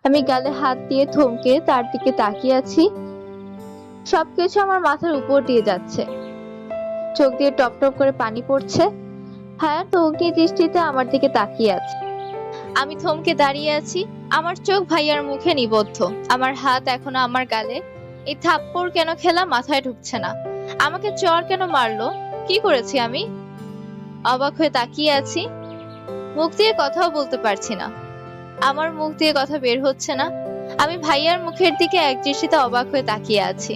আমি গালে হাত দিয়ে থমকে তার দিকে তাকিয়ে আছি। সবকিছু আমার মাথার উপর দিয়ে যাচ্ছে, চোখ দিয়ে টপ টপ করে পানি পড়ছে। হায়াত তো অগ্নি দৃষ্টিতে আমার দিকে তাকিয়ে আছে। আমি থমকে দাঁড়িয়ে আছি, আমার চোখ ভাইয়ার মুখে নিবদ্ধ। আমার হাত এখনো আমার গালে। এই থাপ্পড় কেন খেলা মাথায় ঢুকছে না। আমাকে চর কেন মারলো? কি করেছি আমি? অবাক হয়ে তাকিয়ে আছি, মুখ দিয়ে কথাও বলতে পারছি না। আমার মুখ দিয়ে কথা বের হচ্ছে না। আমি ভাইয়ার মুখের দিকে এক দৃষ্টিতে অবাক হয়ে তাকিয়ে আছি।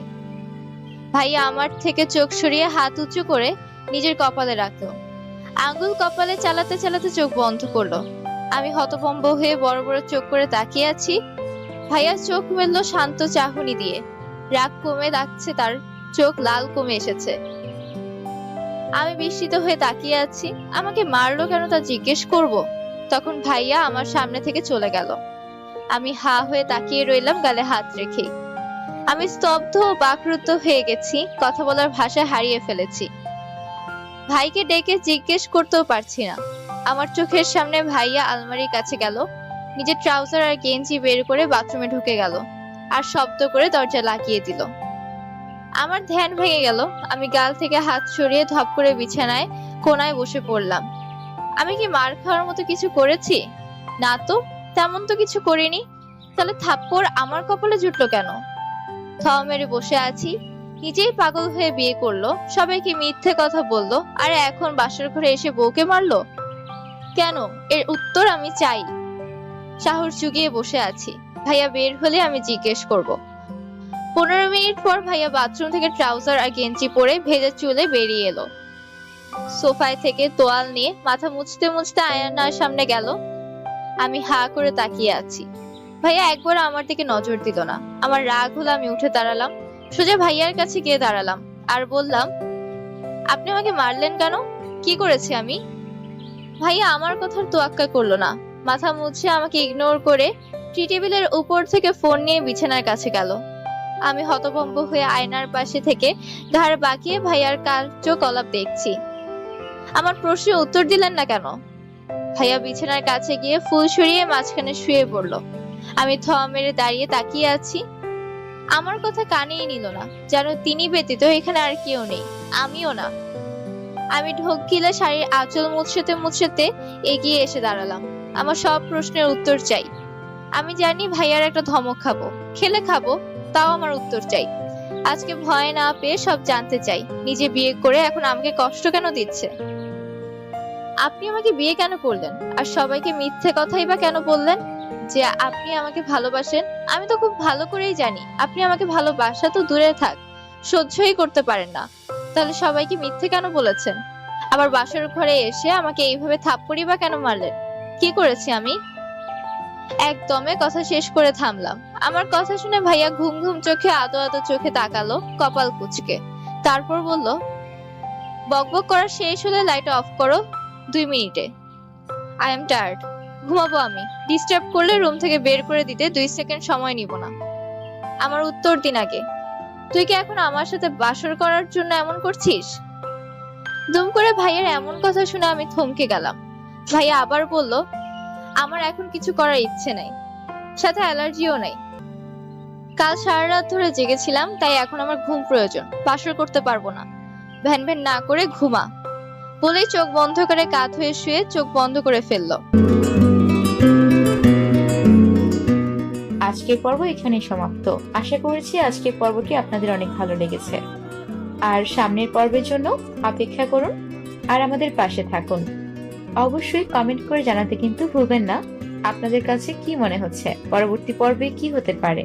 ভাইয়া আমার থেকে চোখ সরিয়ে হাত উঁচু করে নিজের কপালে রাখলো। আঙ্গুল কপালে চালাতে চালাতে চোখ বন্ধ করলো। আমি হতভম্ব হয়ে বড় বড় চোখ করে তাকিয়ে আছি। ভাইয়া চোখ মেললো শান্ত চাহনি দিয়ে। রাগ কমে লাগছে, তার চোখ লাল কমে এসেছে। আমি বিস্মিত হয়ে তাকিয়ে আছি। আমাকে মারলো কেন তা জিজ্ঞেস করব, তখন ভাইয়া আমার সামনে থেকে চলে গেল। আমি হা হয়ে তাকিয়ে রইলাম, গালে হাত রেখে। আমি স্তব্ধ ও বাকরুদ্ধ হয়ে গেছি, কথা বলার ভাষা হারিয়ে ফেলেছি। ভাইকে ডেকে জিজ্ঞেস করতেও পারছি না। আমার চোখের সামনে ভাইয়া আলমারির কাছে গেল, নিজের ট্রাউজার আর গেঞ্জি বের করে বাথরুমে ঢুকে গেল আর শব্দ করে দরজা লাগিয়ে দিল। আমার ধ্যান ভেঙে গেল। আমি গাল থেকে হাত সরিয়ে ধপ করে বিছানায় কোনায় বসে পড়লাম। আমি কি মার খাওয়ার মতো কিছু করেছি? না তো, তেমন তো কিছু করিনি। তাহলে থাপ্পড় আমার কপালে জুটলো কেন? থ মেরে বসে আছি। নিজেই পাগল হয়ে বিয়ে করলো, সবাইকে মিথ্যে কথা বললো, আর এখন বাসর ঘরে এসে বউকে মারলো কেন? এর উত্তর আমি চাই। সাহস জুগিয়ে বসে আছি। ভাইয়া বের হলে আমি জিজ্ঞেস করব। 15 মিনিট পর ভাইয়া বাথরুম থেকে ট্রাউজার আর গেঞ্জি পরে ভেজা চুলে বেরিয়ে এলো। সোফায় থেকে তোয়াল নিয়ে মাথা মুছতে মুছতে আয়নার সামনে গেল। আমি হা করে তাকিয়ে আছি। ভাইয়া একবার আমার দিকে নজর দিল না। আমার রাগ হলো। আমি উঠে দাঁড়ালাম, সোজা ভাইয়ার কাছে গিয়ে দাঁড়ালাম আর বললাম, আপনি আমাকে মারলেন কেন? কি করেছি আমি? ভাইয়া আমার কথার তোয়াক্কা করলো না। মাথা মুছে আমাকে ইগনোর করে টি টেবিলের উপর থেকে ফোন নিয়ে বিছানার কাছে গেল। আমি হতভম্ব হয়ে আয়নার পাশে থেকে ঘাড় বাঁকিয়ে ভাইয়ার কার্যকলাপ দেখছি। আমার প্রশ্নের উত্তর দিলেন না কেন? ভাইয়া বিছানার কাছে গিয়ে ফুল সরিয়ে মাঝখানে শুয়ে পড়লো। আমি থ মেরে দাঁড়িয়ে তাকিয়ে আছি। আমার কথা কানেই নিল না, যেন তিনি ব্যতীত এখানে আর কেউ নেই, আমিও না। আমি ঢোক গিলে শাড়ির আঁচল মুছতে মুছতে এগিয়ে এসে দাঁড়ালাম। আমার সব প্রশ্নের উত্তর চাই। আমি জানি ভাইয়ার একটা ধমক খাবো, খেলে খাবো, তাও আমার উত্তর চাই। আজকে ভয় না পেয়ে সব জানতে চাই। নিজে বিয়ে করে এখন আমাকে কষ্ট কেন দিচ্ছে? আপনি আমাকে বিয়ে কেন করলেন? আর সবাইকে মিথ্যে কথাই বা কেন বললেন যে আপনি আমাকে ভালোবাসেন? আমি তো খুব ভালো করেই জানি আপনি আমাকে ভালোবাসা তো দূরে থাক, সহ্যই করতে পারেন না। তাহলে সবাইকে মিথ্যে কেন বলেছেন? আবার বাসর ঘরে এসে আমাকে এইভাবে থাপ্পড়ই বা কেন মারলেন? কি করেছি আমি? একদমে কথা শেষ করে থামলাম। আমার কথা শুনে ভাইয়া ঘুম ঘুম চোখে আদো আদো চোখে তাকালো, কপাল কুঁচকে। তারপর বলল, বকবক করা শেষ হলে লাইট অফ করো 2 মিনিটে। আই এম টায়ার্ড, ঘুমাবো আমি। ডিস্টার্ব করলে রুম থেকে বের করে দিতে 2 সেকেন্ড সময় নিব না। আমার উত্তর দিন আগে, তুই কি এখন আমার সাথে বাসর করার জন্য এমন করছিস? দুম করে ভাইয়ের এমন কথা শুনে আমি থমকে গেলাম। ভাইয়া আবার বলল, আমার এখন কিছু করার ইচ্ছে নাই, সাথে অ্যালার্জিও নাই। কাল সারা রাত ধরে জেগেছিলাম, তাই এখন আমার ঘুম প্রয়োজন। বাসর করতে পারবো না। ভ্যান ভ্যান না করে ঘুমা বলেই চোখ বন্ধ করে কাত হয়ে শুয়ে চোখ বন্ধ করে ফেললো। আজকের পর্ব এখানেই সমাপ্ত। আশা করছি আজকের পর্বটি আপনাদের অনেক ভালো লেগেছে। আর সামনের পর্বের জন্য অপেক্ষা করুন আর আমাদের পাশে থাকুন। অবশ্যই কমেন্ট করে জানাতে কিন্তু ভুলবেন না আপনাদের কাছে কি মনে হচ্ছে, পরবর্তী পর্বে কি হতে পারে।